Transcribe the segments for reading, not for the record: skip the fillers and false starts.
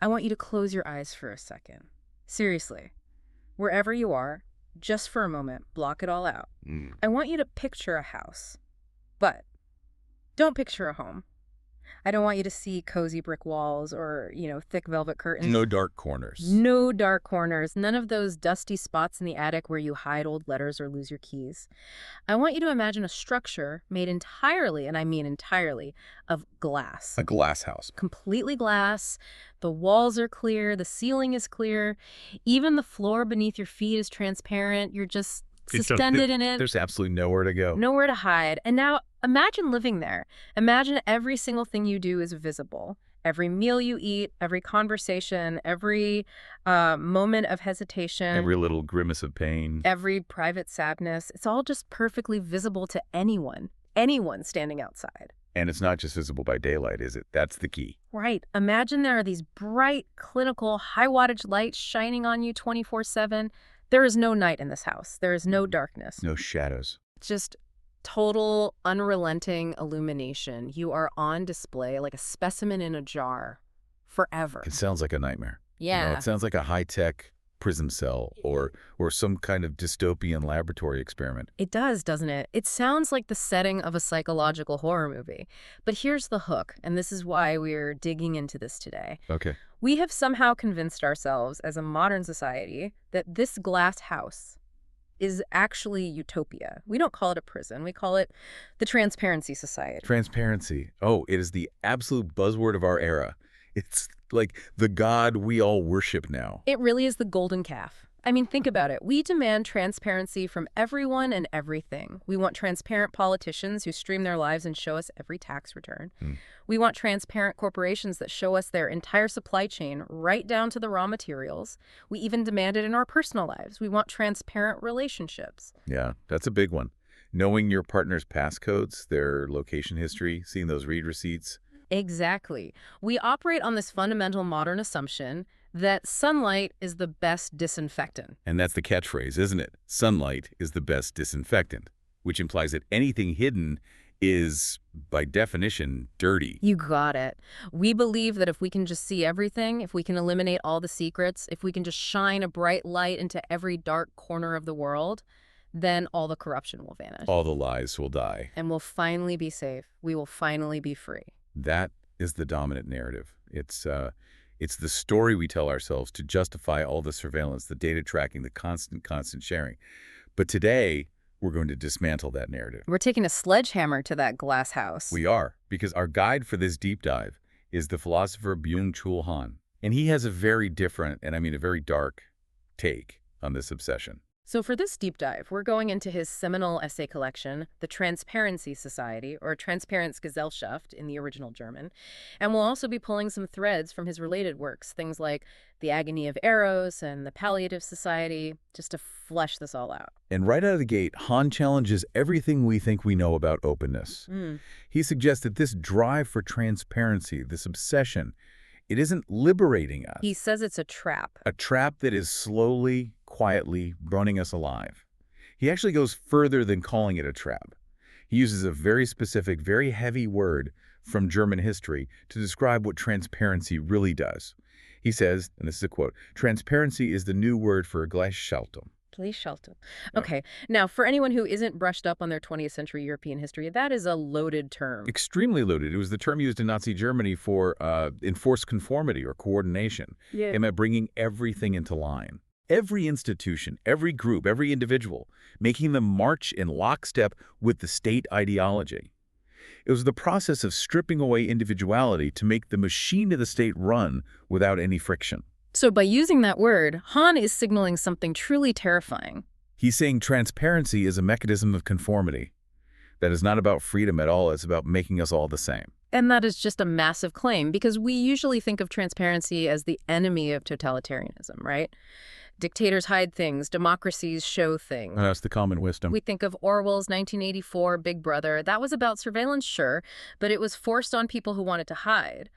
I want you to close your eyes for a second. Seriously, wherever you are, just for a moment, block it all out. I want you to picture a house, but don't picture a home. I don't want you to see cozy brick walls or, thick velvet curtains. No dark corners. No dark corners. None of those dusty spots in the attic where you hide old letters or lose your keys. I want you to imagine a structure made entirely, and I mean entirely, of glass. A glass house. Completely glass. The walls are clear. The ceiling is clear. Even the floor beneath your feet is transparent. You're just suspended in it. There's absolutely nowhere to go. Nowhere to hide. And now imagine living there. Imagine every single thing you do is visible. Every meal you eat, every conversation, every moment of hesitation. Every little grimace of pain. Every private sadness. It's all just perfectly visible to anyone standing outside. And it's not just visible by daylight, is it? That's the key. Right. Imagine there are these bright, clinical, high-wattage lights shining on you 24/7. There is no night in this house. There is no darkness. No shadows. Just total, unrelenting illumination. You are on display like a specimen in a jar forever. It sounds like a nightmare. Yeah. It sounds like a high-tech prison cell or some kind of dystopian laboratory experiment. It does, doesn't it? It sounds like the setting of a psychological horror movie. But here's the hook, and this is why we're digging into this today. Okay. We have somehow convinced ourselves as a modern society that this glass house is actually utopia. We don't call it a prison. We call it the Transparency Society. Transparency. Oh, it is the absolute buzzword of our era. It's like the god we all worship now. It really is the golden calf. I mean, think about it. We demand transparency from everyone and everything. We want transparent politicians who stream their lives and show us every tax return. We want transparent corporations that show us their entire supply chain, right down to the raw materials. We even demand it in our personal lives. We want transparent relationships. Yeah, that's a big one. Knowing your partner's passcodes, their location history, seeing those read receipts. Exactly. We operate on this fundamental modern assumption that sunlight is the best disinfectant. And that's the catchphrase, isn't it? Sunlight is the best disinfectant, which implies that anything hidden is, by definition, dirty. You got it. We believe that if we can just see everything, if we can eliminate all the secrets, if we can just shine a bright light into every dark corner of the world, then all the corruption will vanish. All the lies will die. And we'll finally be safe. We will finally be free. That is the dominant narrative. It's the story we tell ourselves to justify all the surveillance, the data tracking, the constant sharing. But today, we're going to dismantle that narrative. We're taking a sledgehammer to that glass house. We are, because our guide for this deep dive is the philosopher Byung-Chul Han. And he has a very different, and I mean a very dark, take on this obsession. So for this deep dive, we're going into his seminal essay collection, The Transparency Society, or Transparenzgesellschaft in the original German. And we'll also be pulling some threads from his related works, things like The Agony of Eros and The Palliative Society, just to flesh this all out. And right out of the gate, Han challenges everything we think we know about openness. He suggests that this drive for transparency, this obsession, it isn't liberating us. He says it's a trap. A trap that is slowly, quietly running us alive. He actually goes further than calling it a trap. He uses a very specific, very heavy word from German history to describe what transparency really does. He says, and this is a quote, "Transparency is the new word for Gleichschaltung." Gleichschaltung. Okay, now for anyone who isn't brushed up on their 20th century European history, that is a loaded term. Extremely loaded. It was the term used in Nazi Germany for enforced conformity or coordination. Yeah. It meant bringing everything into line. Every institution, every group, every individual, making them march in lockstep with the state ideology. It was the process of stripping away individuality to make the machine of the state run without any friction. So by using that word, Han is signaling something truly terrifying. He's saying transparency is a mechanism of conformity. That is not about freedom at all. It's about making us all the same. And that is just a massive claim, because we usually think of transparency as the enemy of totalitarianism, right? Dictators hide things, democracies show things. That's the common wisdom. We think of Orwell's 1984 Big Brother. That was about surveillance, sure, but it was forced on people who wanted to hide.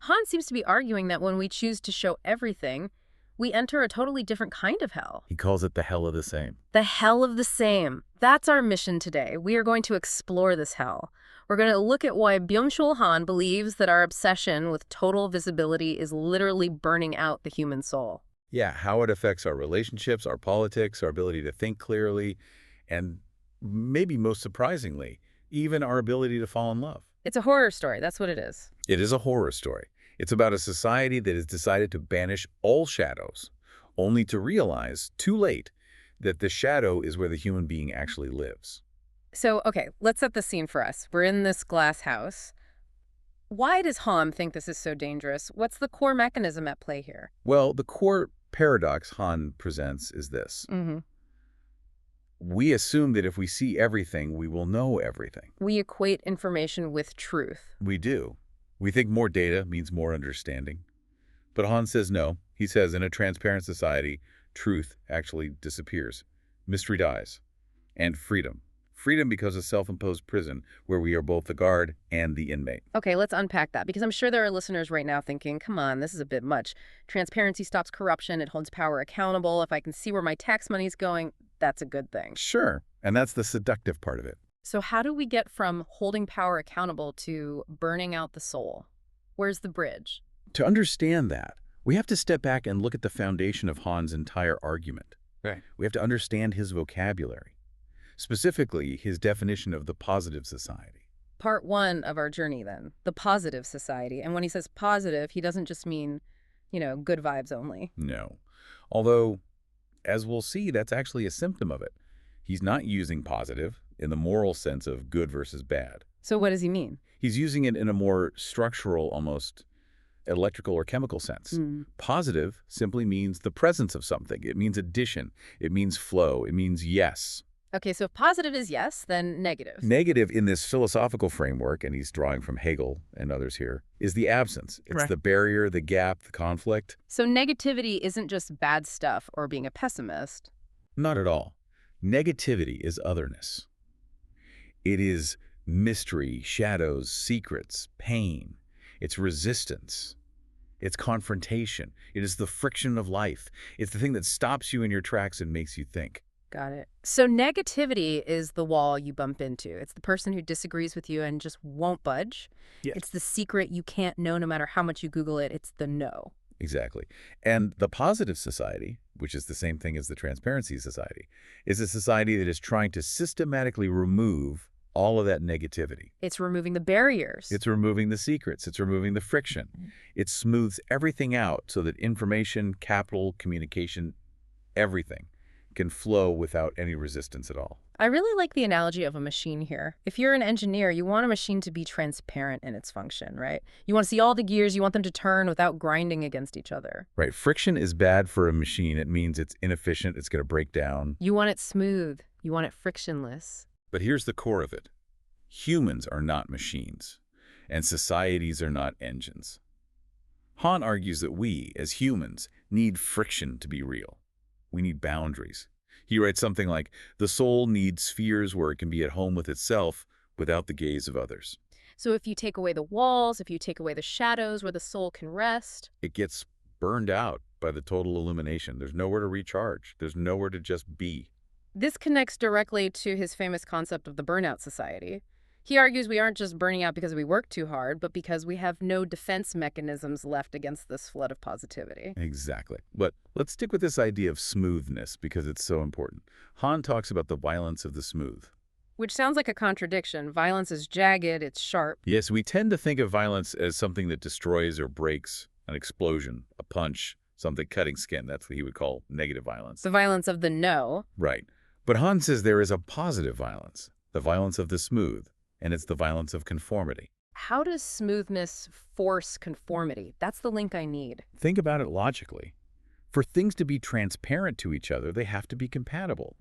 Han seems to be arguing that when we choose to show everything, we enter a totally different kind of hell. He calls it the hell of the same. The hell of the same. That's our mission today. We are going to explore this hell. We're going to look at why Byung-Chul Han believes that our obsession with total visibility is literally burning out the human soul. Yeah, how it affects our relationships, our politics, our ability to think clearly, and maybe most surprisingly, even our ability to fall in love. It's a horror story. That's what it is. It is a horror story. It's about a society that has decided to banish all shadows, only to realize, too late, that the shadow is where the human being actually lives. So, okay, let's set the scene for us. We're in this glass house. Why does Han think this is so dangerous? What's the core mechanism at play here? Well, the core paradox Han presents is this. We assume that if we see everything, we will know everything. We equate information with truth. We do. We think more data means more understanding. But Han says no. He says in a transparent society, truth actually disappears. Mystery dies. And freedom. Freedom becomes a self-imposed prison where we are both the guard and the inmate. Okay, let's unpack that, because I'm sure there are listeners right now thinking, come on, this is a bit much. Transparency stops corruption. It holds power accountable. If I can see where my tax money's going, that's a good thing. Sure. And that's the seductive part of it. So how do we get from holding power accountable to burning out the soul? Where's the bridge? To understand that, we have to step back and look at the foundation of Han's entire argument. Right. We have to understand his vocabulary, specifically his definition of the positive society. Part one of our journey, then, the positive society. And when he says positive, he doesn't just mean, good vibes only. No. Although, as we'll see, that's actually a symptom of it. He's not using positive in the moral sense of good versus bad. So what does he mean? He's using it in a more structural, almost electrical or chemical sense. Positive simply means the presence of something. It means addition. It means flow. It means yes. Okay, so if positive is yes, then negative. Negative in this philosophical framework, and he's drawing from Hegel and others here, is the absence. It's Right. the barrier, the gap, the conflict. So negativity isn't just bad stuff or being a pessimist. Not at all. Negativity is otherness. It is mystery, shadows, secrets, pain. It's resistance. It's confrontation. It is the friction of life. It's the thing that stops you in your tracks and makes you think. Got it. So negativity is the wall you bump into. It's the person who disagrees with you and just won't budge. Yes. It's the secret you can't know no matter how much you Google it. It's the no. Exactly. And the positive society, which is the same thing as the transparency society, is a society that is trying to systematically remove all of that negativity. It's removing the barriers. It's removing the secrets. It's removing the friction. It smooths everything out so that information, capital, communication, everything can flow without any resistance at all. I really like the analogy of a machine here. If you're an engineer, you want a machine to be transparent in its function, right? You want to see all the gears. You want them to turn without grinding against each other. Right. Friction is bad for a machine. It means it's inefficient. It's going to break down. You want it smooth. You want it frictionless. But here's the core of it. Humans are not machines, and societies are not engines. Han argues that we, as humans, need friction to be real. We need boundaries. He writes something like, the soul needs spheres where it can be at home with itself without the gaze of others. So if you take away the walls, if you take away the shadows where the soul can rest, It gets burned out by the total illumination. There's nowhere to recharge. There's nowhere to just be. this connects directly to his famous concept of the burnout society. He argues we aren't just burning out because we work too hard, but because we have no defense mechanisms left against this flood of positivity. Exactly. But let's stick with this idea of smoothness because it's so important. Han talks about the violence of the smooth. Which sounds like a contradiction. Violence is jagged, it's sharp. Yes, we tend to think of violence as something that destroys or breaks, an explosion, a punch, something cutting skin. That's what he would call negative violence. The violence of the no. Right. But Han says there is a positive violence, the violence of the smooth, and it's the violence of conformity. How does smoothness force conformity? That's the link I need. Think about it logically. For things to be transparent to each other, they have to be compatible.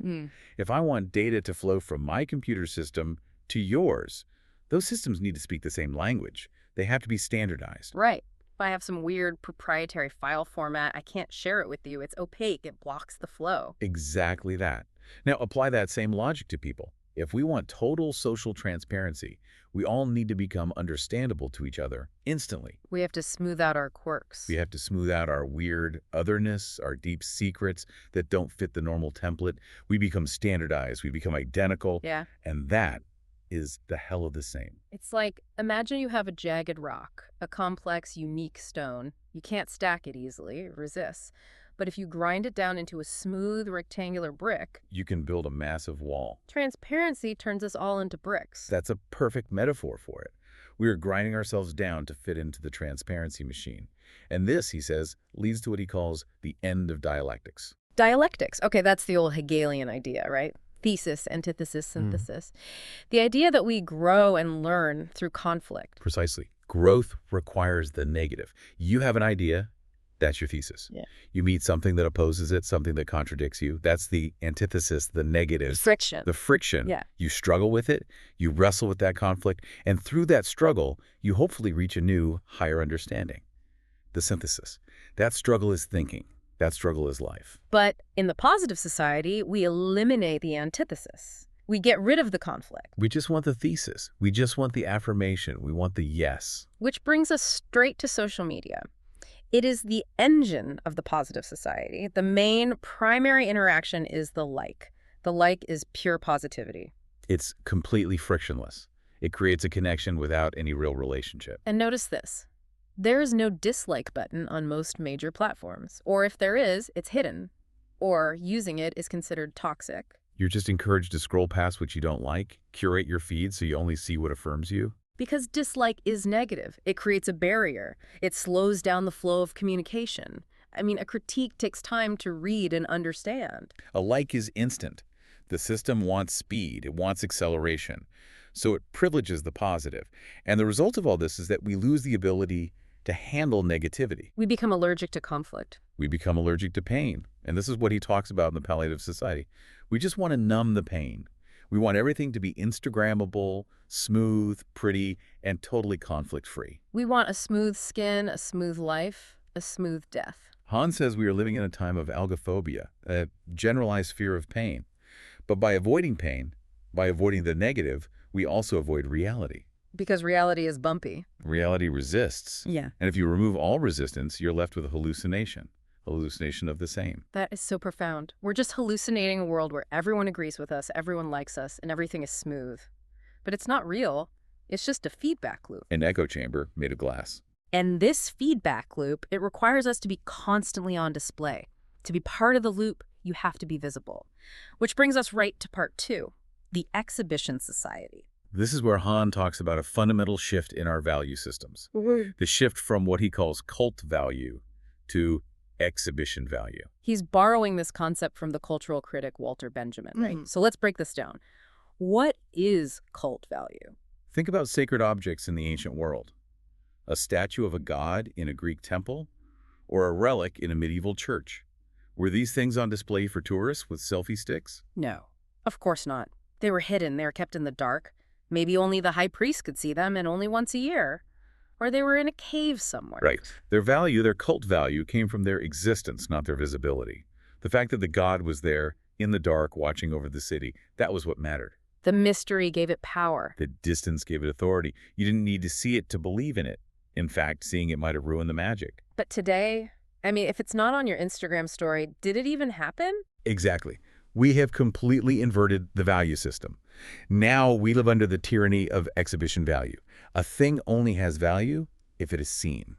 If I want data to flow from my computer system to yours, those systems need to speak the same language. They have to be standardized. Right. If I have some weird proprietary file format, I can't share it with you. It's opaque. It blocks the flow. Exactly that. Now, apply that same logic to people. If we want total social transparency, we all need to become understandable to each other instantly. We have to smooth out our quirks. We have to smooth out our weird otherness, our deep secrets that don't fit the normal template. We become standardized. We become identical. Yeah. And that is the hell of the same. It's like, imagine you have a jagged rock, a complex, unique stone. You can't stack it easily, it resists. But if you grind it down into a smooth, rectangular brick, You can build a massive wall. transparency turns us all into bricks. That's a perfect metaphor for it. We are grinding ourselves down to fit into the transparency machine. And this, he says, leads to what he calls the end of dialectics. Dialectics. Okay, that's the old Hegelian idea, right? Thesis, antithesis, synthesis. The idea that we grow and learn through conflict. Precisely. Growth requires the negative. You have an idea, that's your thesis. Yeah. You meet something that opposes it, something that contradicts you. That's the antithesis, the negative. Friction. The friction. Yeah. You struggle with it, you wrestle with that conflict, and through that struggle, you hopefully reach a new, higher understanding. The synthesis. That struggle is thinking. That struggle is life. But in the positive society, we eliminate the antithesis. We get rid of the conflict. We just want the thesis. We just want the affirmation. We want the yes. Which brings us straight to social media. It is the engine of the positive society. The main primary interaction is the like. The like is pure positivity. It's completely frictionless. It creates a connection without any real relationship. And notice this. There is no dislike button on most major platforms. Or if there is, it's hidden. Or using it is considered toxic. You're just encouraged to scroll past what you don't like, curate your feed so you only see what affirms you. Because dislike is negative. It creates a barrier. It slows down the flow of communication. I mean, a critique takes time to read and understand. A like is instant. The system wants speed. It wants acceleration. So it privileges the positive. And the result of all this is that we lose the ability to handle negativity. We become allergic to conflict. We become allergic to pain. And this is what he talks about in the palliative society. We just want to numb the pain. We want everything to be Instagrammable, smooth, pretty, and totally conflict-free. We want a smooth skin, a smooth life, a smooth death. Han says we are living in a time of algophobia, a generalized fear of pain. But by avoiding pain, by avoiding the negative, we also avoid reality. Because reality is bumpy. Reality resists. Yeah. And if you remove all resistance, you're left with a hallucination of the same. That is so profound. We're just hallucinating a world where everyone agrees with us, everyone likes us, and everything is smooth. But it's not real. It's just a feedback loop. An echo chamber made of glass. And this feedback loop, it requires us to be constantly on display. To be part of the loop, you have to be visible. Which brings us right to part 2, the exhibition society. This is where Han talks about a fundamental shift in our value systems. The shift from what he calls cult value to exhibition value. He's borrowing this concept from the cultural critic Walter Benjamin, right? So let's break this down. What is cult value? Think about sacred objects in the ancient world. A statue of a god in a Greek temple or a relic in a medieval church. Were these things on display for tourists with selfie sticks? No, of course not. They were hidden. They were kept in the dark. Maybe only the high priest could see them, and only once a year. Or they were in a cave somewhere. Right. Their value, their cult value, came from their existence, not their visibility. The fact that the god was there, in the dark, watching over the city, that was what mattered. The mystery gave it power. The distance gave it authority. You didn't need to see it to believe in it. In fact, seeing it might have ruined the magic. But today, I mean, if it's not on your Instagram story, did it even happen? Exactly. We have completely inverted the value system. Now we live under the tyranny of exhibition value. A thing only has value if it is seen.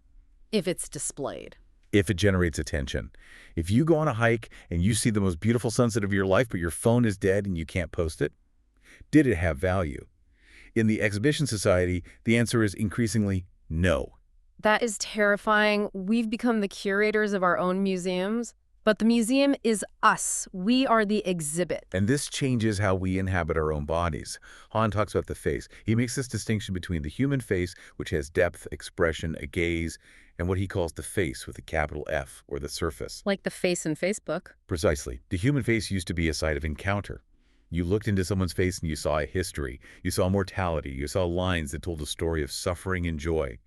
If it's displayed. If it generates attention. If you go on a hike and you see the most beautiful sunset of your life, but your phone is dead and you can't post it, did it have value? In the exhibition society, the answer is increasingly no. That is terrifying. We've become the curators of our own museums. But the museum is us. We are the exhibit. And this changes how we inhabit our own bodies. Han talks about the face. He makes this distinction between the human face, which has depth, expression, a gaze, and what he calls the face with a capital F, or the surface. Like the face in Facebook. Precisely. The human face used to be a site of encounter. You looked into someone's face and you saw a history. You saw mortality. You saw lines that told a story of suffering and joy.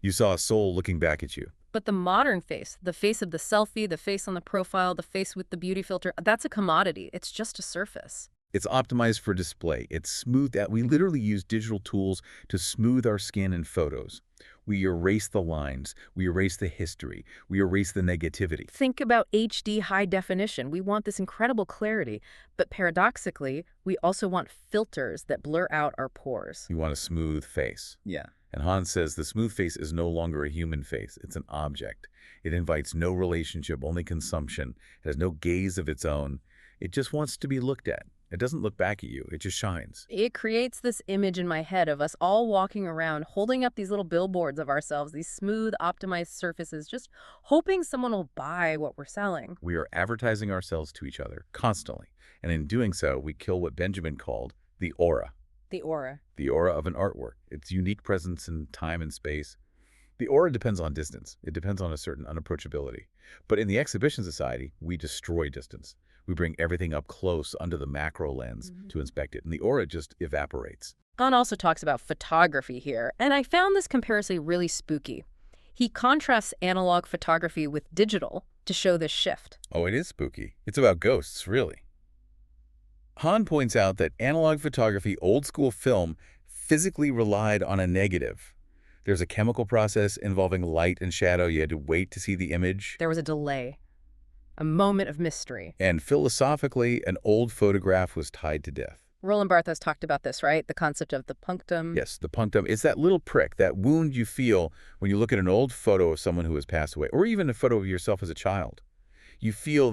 You saw a soul looking back at you. But the modern face, the face of the selfie, the face on the profile, the face with the beauty filter, that's a commodity. It's just a surface. It's optimized for display. It's smoothed out. We literally use digital tools to smooth our skin in photos. We erase the lines. We erase the history. We erase the negativity. Think about HD high definition. We want this incredible clarity, but paradoxically, we also want filters that blur out our pores. You want a smooth face. Yeah. And Han says the smooth face is no longer a human face. It's an object. It invites no relationship, only consumption. It has no gaze of its own. It just wants to be looked at. It doesn't look back at you. It just shines. It creates this image in my head of us all walking around, holding up these little billboards of ourselves, these smooth, optimized surfaces, just hoping someone will buy what we're selling. We are advertising ourselves to each other constantly. And in doing so, we kill what Benjamin called the aura. The aura. The aura of an artwork. Its unique presence in time and space. The aura depends on distance. It depends on a certain unapproachability. But in the exhibition society, we destroy distance. We bring everything up close under the macro lens to inspect it, and the aura just evaporates. Han also talks about photography here, and I found this comparison really spooky. He contrasts analog photography with digital to show this shift. Oh, it is spooky. It's about ghosts, really. Han points out that analog photography, old-school film, physically relied on a negative. There's a chemical process involving light and shadow. You had to wait to see the image. There was a delay, a moment of mystery. And philosophically, an old photograph was tied to death. Roland Barthes talked about this, right? The concept of the punctum. Yes, the punctum. It's that little prick, that wound you feel when you look at an old photo of someone who has passed away, or even a photo of yourself as a child. You feel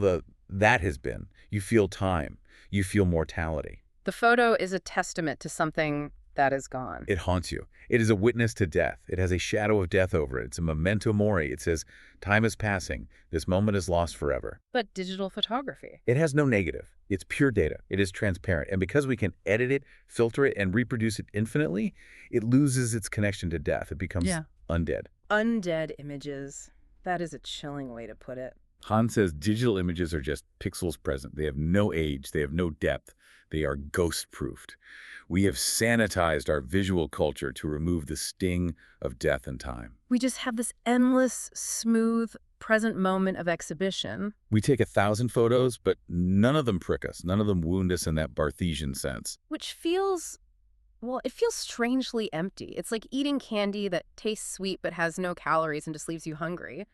that has been. You feel time. You feel mortality. The photo is a testament to something that is gone. It haunts you. It is a witness to death. It has a shadow of death over it. It's a memento mori. It says, time is passing. This moment is lost forever. But digital photography. It has no negative. It's pure data. It is transparent. And because we can edit it, filter it, and reproduce it infinitely, it loses its connection to death. It becomes undead. Undead images. That is a chilling way to put it. Han says digital images are just pixels present. They have no age. They have no depth. They are ghost-proofed. We have sanitized our visual culture to remove the sting of death and time. We just have this endless, smooth, present moment of exhibition. We take 1,000 photos, but none of them prick us. None of them wound us in that Barthesian sense. Which feels, well, it feels strangely empty. It's like eating candy that tastes sweet but has no calories and just leaves you hungry.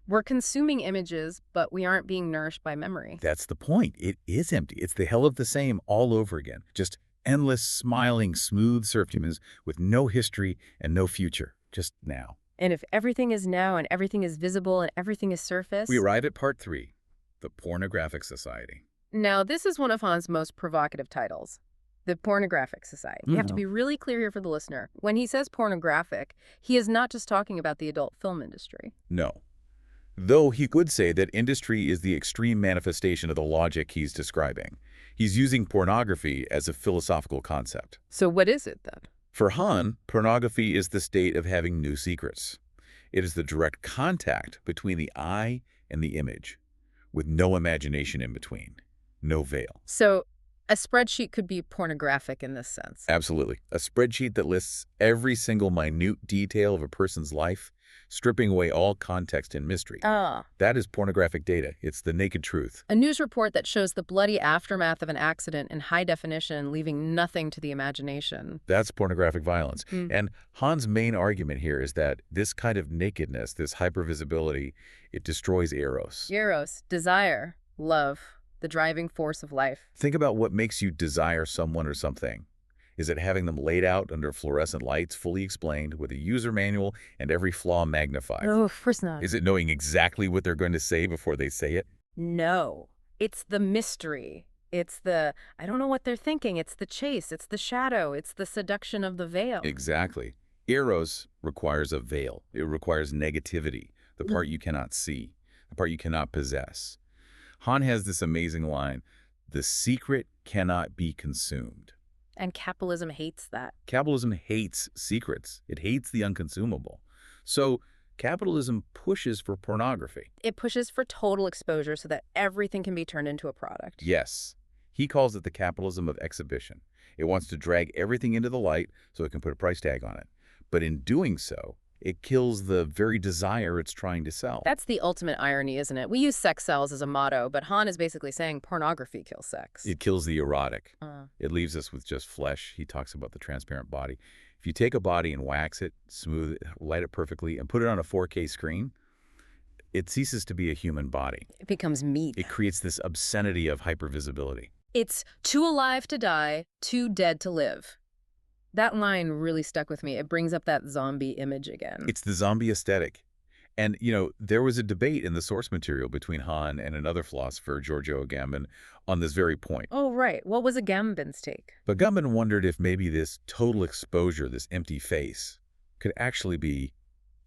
We're consuming images, but we aren't being nourished by memory. That's the point. It is empty. It's the hell of the same all over again. Just endless, smiling, smooth surfaces with no history and no future. Just now. And if everything is now and everything is visible and everything is surface... We arrive at part 3, the pornographic society. Now, this is one of Han's most provocative titles. The pornographic society. You have to be really clear here for the listener. When he says pornographic, he is not just talking about the adult film industry. No. Though he could say that industry is the extreme manifestation of the logic he's describing. He's using pornography as a philosophical concept. So what is it, then? For Han, pornography is the state of having new secrets. It is the direct contact between the eye and the image, with no imagination in between, no veil. So a spreadsheet could be pornographic in this sense. Absolutely. A spreadsheet that lists every single minute detail of a person's life, stripping away all context and mystery. That is pornographic data. It's the naked truth. A news report that shows the bloody aftermath of an accident in high definition, leaving nothing to the imagination. That's pornographic violence. And Han's main argument here is that this kind of nakedness, this hypervisibility, it destroys eros. Eros, desire, love, the driving force of life. Think about what makes you desire someone or something. Is it having them laid out under fluorescent lights, fully explained, with a user manual and every flaw magnified? No, of course not. Is it knowing exactly what they're going to say before they say it? No. It's the mystery. It's the, I don't know what they're thinking. It's the chase. It's the shadow. It's the seduction of the veil. Exactly. Eros requires a veil. It requires negativity, the part you cannot see, the part you cannot possess. Han has this amazing line, the secret cannot be consumed. And capitalism hates that. Capitalism hates secrets. It hates the unconsumable. So capitalism pushes for pornography. It pushes for total exposure so that everything can be turned into a product. Yes. He calls it the capitalism of exhibition. It wants to drag everything into the light so it can put a price tag on it. But in doing so, it kills the very desire it's trying to sell. That's the ultimate irony, isn't it? We use sex sells as a motto, but Han is basically saying pornography kills sex. It kills the erotic. It leaves us with just flesh. He talks about the transparent body. If you take a body and wax it, smooth it, light it perfectly, and put it on a 4K screen, it ceases to be a human body. It becomes meat. It creates this obscenity of hypervisibility. It's too alive to die, too dead to live. That line really stuck with me. It brings up that zombie image again. It's the zombie aesthetic. And, there was a debate in the source material between Han and another philosopher, Giorgio Agamben, on this very point. Oh, right. What was Agamben's take? But Agamben wondered if maybe this total exposure, this empty face, could actually be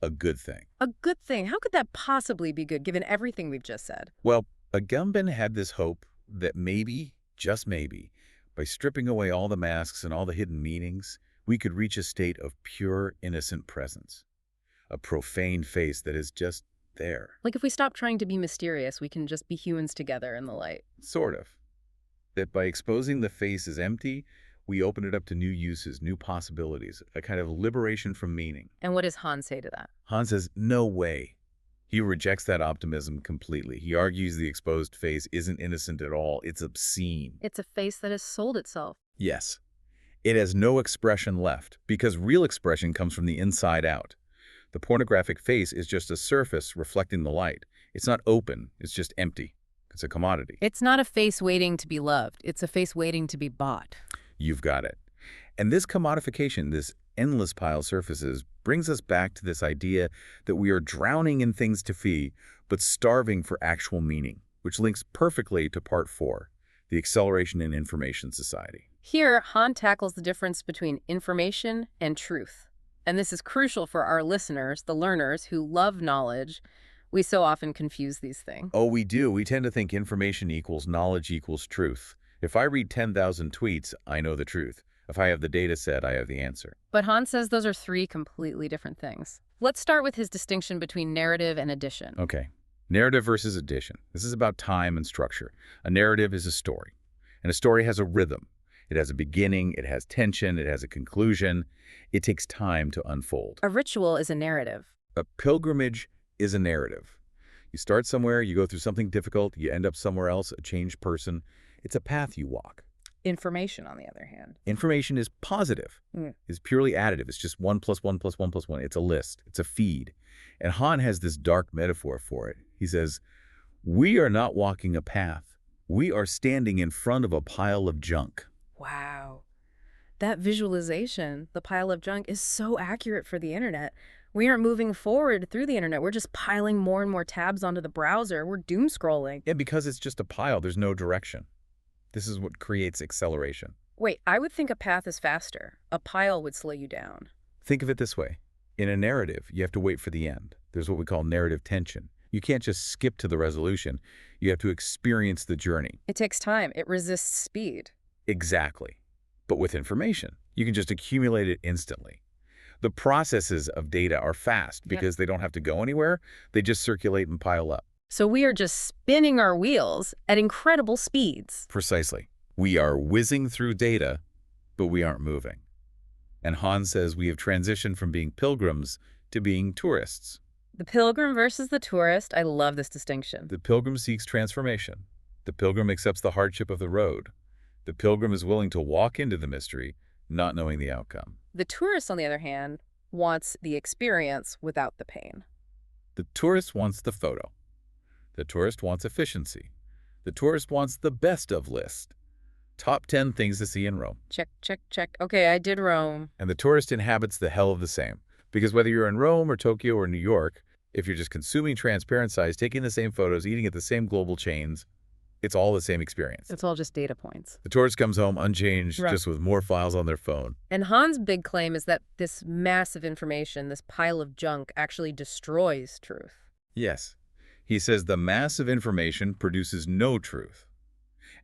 a good thing. A good thing? How could that possibly be good, given everything we've just said? Well, Agamben had this hope that maybe, just maybe, by stripping away all the masks and all the hidden meanings, we could reach a state of pure, innocent presence. A profane face that is just there. Like if we stop trying to be mysterious, we can just be humans together in the light. Sort of. That by exposing the face as empty, we open it up to new uses, new possibilities, a kind of liberation from meaning. And what does Han say to that? Han says, no way. He rejects that optimism completely. He argues the exposed face isn't innocent at all. It's obscene. It's a face that has sold itself. Yes. It has no expression left, because real expression comes from the inside out. The pornographic face is just a surface reflecting the light. It's not open. It's just empty. It's a commodity. It's not a face waiting to be loved. It's a face waiting to be bought. You've got it. And this commodification, this endless pile of surfaces, brings us back to this idea that we are drowning in things to fee, but starving for actual meaning, which links perfectly to Part 4, the acceleration in information society. Here, Han tackles the difference between information and truth. And this is crucial for our listeners, the learners who love knowledge. We so often confuse these things. Oh, we do. We tend to think information equals knowledge equals truth. If I read 10,000 tweets, I know the truth. If I have the data set, I have the answer. But Han says those are three completely different things. Let's start with his distinction between narrative and addition. Okay. Narrative versus addition. This is about time and structure. A narrative is a story, and a story has a rhythm. It has a beginning, it has tension, it has a conclusion. It takes time to unfold. A ritual is a narrative. A pilgrimage is a narrative. You start somewhere, you go through something difficult, you end up somewhere else, a changed person. It's a path you walk. Information, on the other hand. Information is positive. It's purely additive. It's just 1 + 1 + 1 + 1. It's a list. It's a feed. And Han has this dark metaphor for it. He says, we are not walking a path. We are standing in front of a pile of junk. Wow. That visualization, the pile of junk, is so accurate for the internet. We aren't moving forward through the internet. We're just piling more and more tabs onto the browser. We're doom scrolling. Yeah, because it's just a pile. There's no direction. This is what creates acceleration. Wait, I would think a path is faster. A pile would slow you down. Think of it this way. In a narrative, you have to wait for the end. There's what we call narrative tension. You can't just skip to the resolution. You have to experience the journey. It takes time. It resists speed. Exactly. But with information, you can just accumulate it instantly. The processes of data are fast because they don't have to go anywhere. They just circulate and pile up. So we are just spinning our wheels at incredible speeds. Precisely. We are whizzing through data, but we aren't moving. And Han says we have transitioned from being pilgrims to being tourists. The pilgrim versus the tourist. I love this distinction. The pilgrim seeks transformation. The pilgrim accepts the hardship of the road. The pilgrim is willing to walk into the mystery, not knowing the outcome. The tourist, on the other hand, wants the experience without the pain. The tourist wants the photo. The tourist wants efficiency. The tourist wants the best of list. Top 10 things to see in Rome. Check, check, check. Okay, I did Rome. And the tourist inhabits the hell of the same. Because whether you're in Rome or Tokyo or New York, if you're just consuming transparent size, taking the same photos, eating at the same global chains, it's all the same experience. It's all just data points. The tourist comes home unchanged, Right. just with more files on their phone. And Han's big claim is that this massive information, this pile of junk, actually destroys truth. Yes. He says the mass of information produces no truth.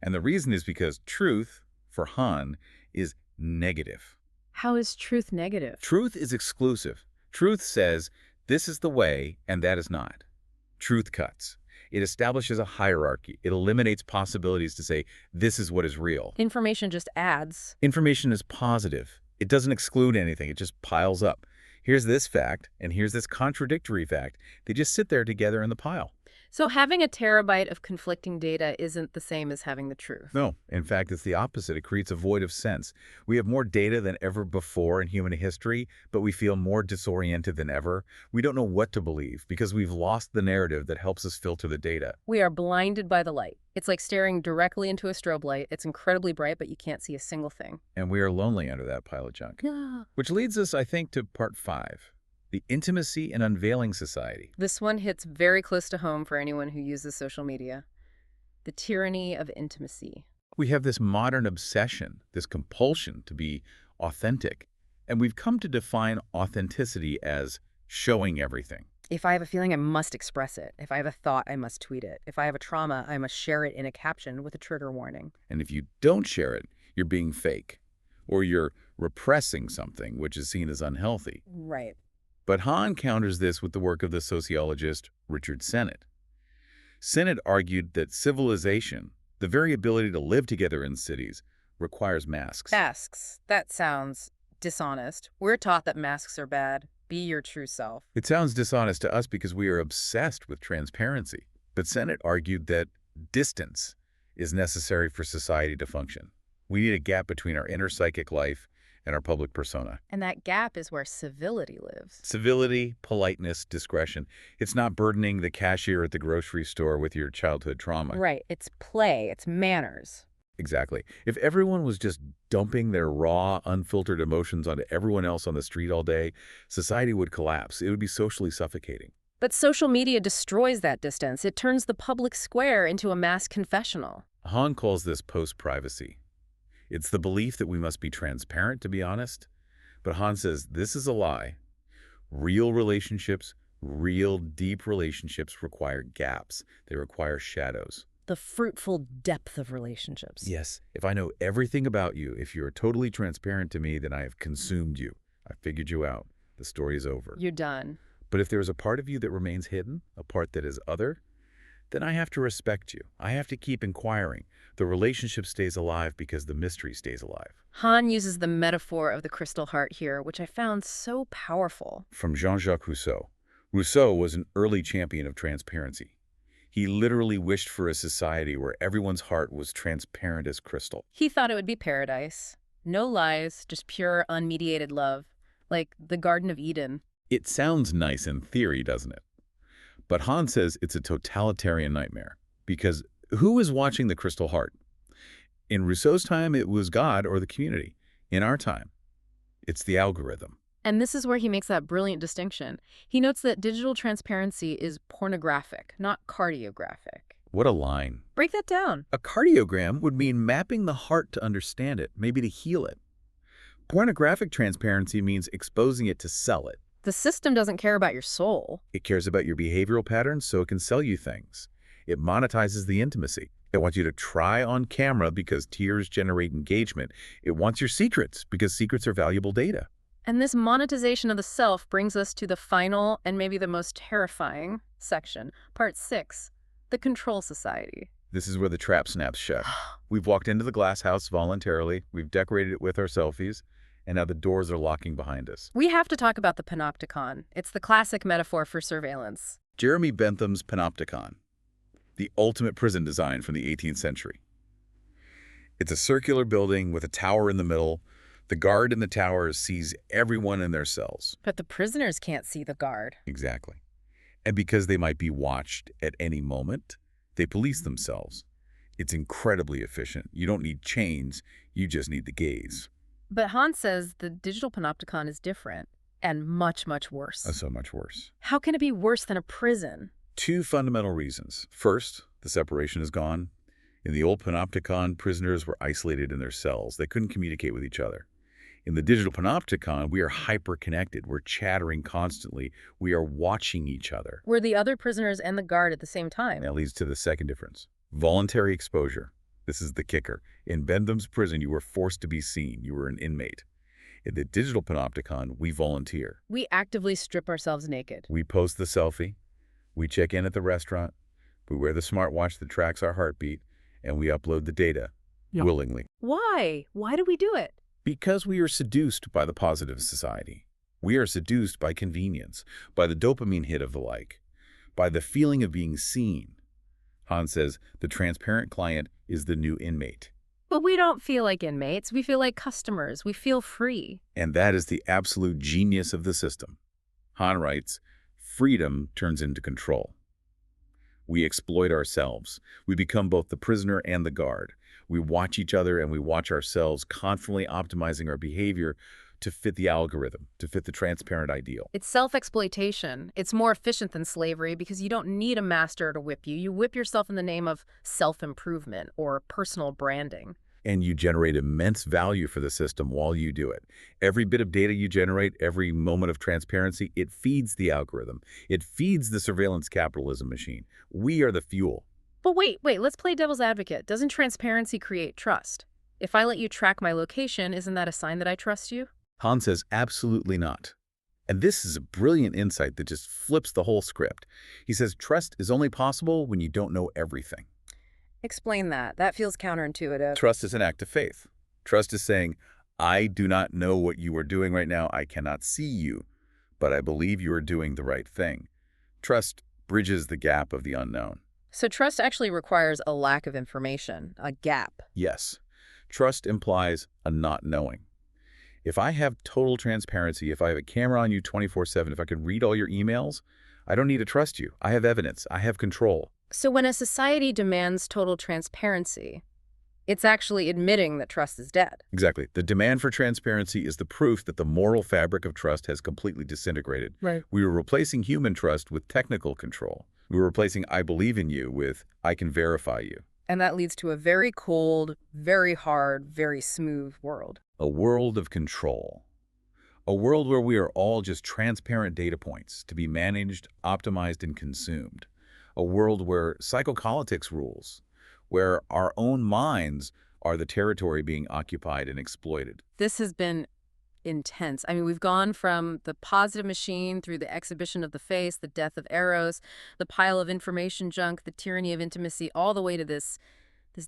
And the reason is because truth, for Han, is negative. How is truth negative? Truth is exclusive. Truth says, this is the way, and that is not. Truth cuts. It establishes a hierarchy. It eliminates possibilities to say, this is what is real. Information just adds. Information is positive. It doesn't exclude anything. It just piles up. Here's this fact, and here's this contradictory fact. They just sit there together in the pile. So having a terabyte of conflicting data isn't the same as having the truth. No, in fact, it's the opposite. It creates a void of sense. We have more data than ever before in human history, but we feel more disoriented than ever. We don't know what to believe because we've lost the narrative that helps us filter the data. We are blinded by the light. It's like staring directly into a strobe light. It's incredibly bright, but you can't see a single thing. And we are lonely under that pile of junk. Yeah. Which leads us, I think, to part 5, the intimacy and unveiling society. This one hits very close to home for anyone who uses social media. The tyranny of intimacy. We have this modern obsession, this compulsion to be authentic, and we've come to define authenticity as showing everything. If I have a feeling, I must express it. If I have a thought, I must tweet it. If I have a trauma, I must share it in a caption with a trigger warning. And if you don't share it, you're being fake, or you're repressing something, which is seen as unhealthy. Right. But Han counters this with the work of the sociologist Richard Sennett. Sennett argued that civilization, the very ability to live together in cities, requires masks. Masks. That sounds dishonest. We're taught that masks are bad. Be your true self. It sounds dishonest to us because we are obsessed with transparency. But Sennett argued that distance is necessary for society to function. We need a gap between our inner psychic life and our public persona. And that gap is where civility lives. Civility, politeness, discretion. It's not burdening the cashier at the grocery store with your childhood trauma. Right. It's play. It's manners. Exactly. If everyone was just dumping their raw, unfiltered emotions onto everyone else on the street all day, society would collapse. It would be socially suffocating. But social media destroys that distance. It turns the public square into a mass confessional. Han calls this post-privacy. It's the belief that we must be transparent, to be honest. But Han says this is a lie. Real relationships, real deep relationships require gaps. They require shadows. The fruitful depth of relationships. Yes, if I know everything about you, if you're totally transparent to me, then I have consumed you. I figured you out. The story is over. You're done. But if there's a part of you that remains hidden, a part that is other, then I have to respect you. I have to keep inquiring. The relationship stays alive because the mystery stays alive. Han uses the metaphor of the crystal heart here, which I found so powerful. From Jean-Jacques Rousseau. Rousseau was an early champion of transparency. He literally wished for a society where everyone's heart was transparent as crystal. He thought it would be paradise. No lies, just pure, unmediated love. Like the Garden of Eden. It sounds nice in theory, doesn't it? But Han says it's a totalitarian nightmare. Because who is watching the crystal heart? In Rousseau's time, it was God or the community. In our time, it's the algorithm. And this is where he makes that brilliant distinction. He notes that digital transparency is pornographic, not cardiographic. What a line. Break that down. A cardiogram would mean mapping the heart to understand it, maybe to heal it. Pornographic transparency means exposing it to sell it. The system doesn't care about your soul. It cares about your behavioral patterns so it can sell you things. It monetizes the intimacy. It wants you to try on camera because tears generate engagement. It wants your secrets because secrets are valuable data. And this monetization of the self brings us to the final and maybe the most terrifying section, part 6, the control society. This is where the trap snaps shut. We've walked into the glass house voluntarily. We've decorated it with our selfies. And now the doors are locking behind us. We have to talk about the panopticon. It's the classic metaphor for surveillance. Jeremy Bentham's panopticon, the ultimate prison design from the 18th century. It's a circular building with a tower in the middle. The guard in the tower sees everyone in their cells. But the prisoners can't see the guard. Exactly. And because they might be watched at any moment, they police themselves. It's incredibly efficient. You don't need chains, you just need the gaze. But Han says the digital panopticon is different and much, much worse. So much worse. How can it be worse than a prison? 2 fundamental reasons. First, the separation is gone. In the old panopticon, prisoners were isolated in their cells. They couldn't communicate with each other. In the digital panopticon, we are hyper-connected. We're chattering constantly. We are watching each other. We're the other prisoners and the guard at the same time. That leads to the second difference. Voluntary exposure. This is the kicker. In Bentham's prison, you were forced to be seen. You were an inmate. In the digital panopticon, we volunteer. We actively strip ourselves naked. We post the selfie. We check in at the restaurant. We wear the smartwatch that tracks our heartbeat. And we upload the data willingly. Why? Why do we do it? Because we are seduced by the positive society. We are seduced by convenience, by the dopamine hit of the like, by the feeling of being seen. Han says the transparent client is the new inmate. But we don't feel like inmates. We feel like customers. We feel free. And that is the absolute genius of the system. Han writes, freedom turns into control. We exploit ourselves. We become both the prisoner and the guard. We watch each other and we watch ourselves, constantly optimizing our behavior to fit the algorithm, to fit the transparent ideal. It's self-exploitation. It's more efficient than slavery because you don't need a master to whip you. You whip yourself in the name of self-improvement or personal branding. And you generate immense value for the system while you do it. Every bit of data you generate, every moment of transparency, it feeds the algorithm. It feeds the surveillance capitalism machine. We are the fuel. But wait, let's play devil's advocate. Doesn't transparency create trust? If I let you track my location, isn't that a sign that I trust you? Han says absolutely not. And this is a brilliant insight that just flips the whole script. He says trust is only possible when you don't know everything. Explain that. That feels counterintuitive. Trust is an act of faith. Trust is saying, I do not know what you are doing right now. I cannot see you, but I believe you are doing the right thing. Trust bridges the gap of the unknown. So trust actually requires a lack of information, a gap. Yes. Trust implies a not knowing. If I have total transparency, if I have a camera on you 24/7, if I can read all your emails, I don't need to trust you. I have evidence. I have control. So when a society demands total transparency, it's actually admitting that trust is dead. Exactly. The demand for transparency is the proof that the moral fabric of trust has completely disintegrated. Right. We were replacing human trust with technical control. We were replacing I believe in you with I can verify you. And that leads to a very cold, very hard, very smooth world. A world of control. A world where we are all just transparent data points to be managed, optimized, and consumed. A world where psychopolitics rules, where our own minds are the territory being occupied and exploited. This has been intense. I mean, we've gone from the positive machine through the exhibition of the face, the death of eros, the pile of information junk, the tyranny of intimacy, all the way to this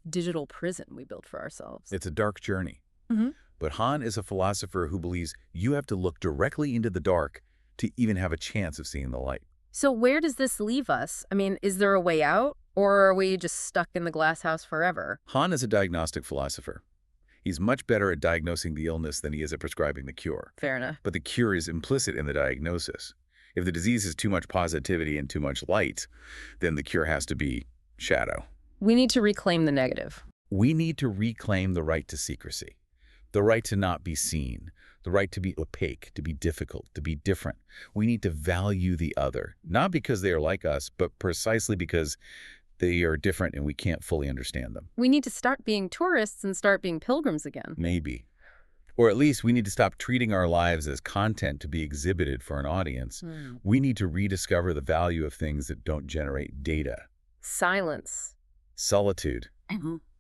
digital prison we built for ourselves. It's a dark journey. Mm-hmm. But Han is a philosopher who believes you have to look directly into the dark to even have a chance of seeing the light. So where does this leave us? I mean, is there a way out, or are we just stuck in the glass house forever? Han is a diagnostic philosopher. He's much better at diagnosing the illness than he is at prescribing the cure. Fair enough. But the cure is implicit in the diagnosis. If the disease is too much positivity and too much light, then the cure has to be shadow. We need to reclaim the negative. We need to reclaim the right to secrecy, the right to not be seen, the right to be opaque, to be difficult, to be different. We need to value the other, not because they are like us, but precisely because they are different and we can't fully understand them. We need to start being tourists and start being pilgrims again. Maybe. Or at least we need to stop treating our lives as content to be exhibited for an audience. We need to rediscover the value of things that don't generate data. Silence. Solitude.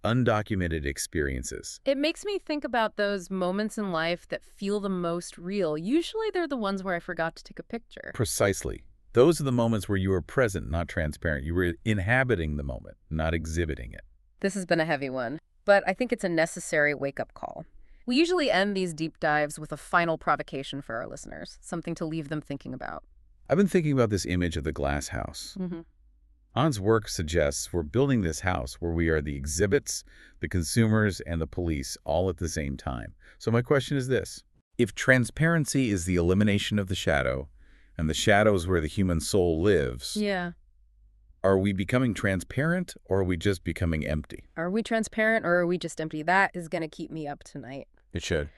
Undocumented experiences. It makes me think about those moments in life that feel the most real. Usually they're the ones where I forgot to take a picture. Precisely. Those are the moments where you were present, not transparent. You were inhabiting the moment, not exhibiting it. This has been a heavy one, but I think it's a necessary wake-up call. We usually end these deep dives with a final provocation for our listeners, something to leave them thinking about. I've been thinking about this image of the glass house. Han's work suggests we're building this house where we are the exhibits, the consumers, and the police all at the same time. So my question is this. If transparency is the elimination of the shadow, and the shadow is where the human soul lives, are we becoming transparent or are we just becoming empty? Are we transparent or are we just empty? That is going to keep me up tonight. It should.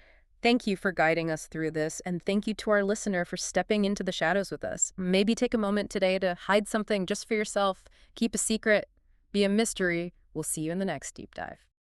Thank you for guiding us through this, and thank you to our listener for stepping into the shadows with us. Maybe take a moment today to hide something just for yourself, keep a secret, be a mystery. We'll see you in the next deep dive.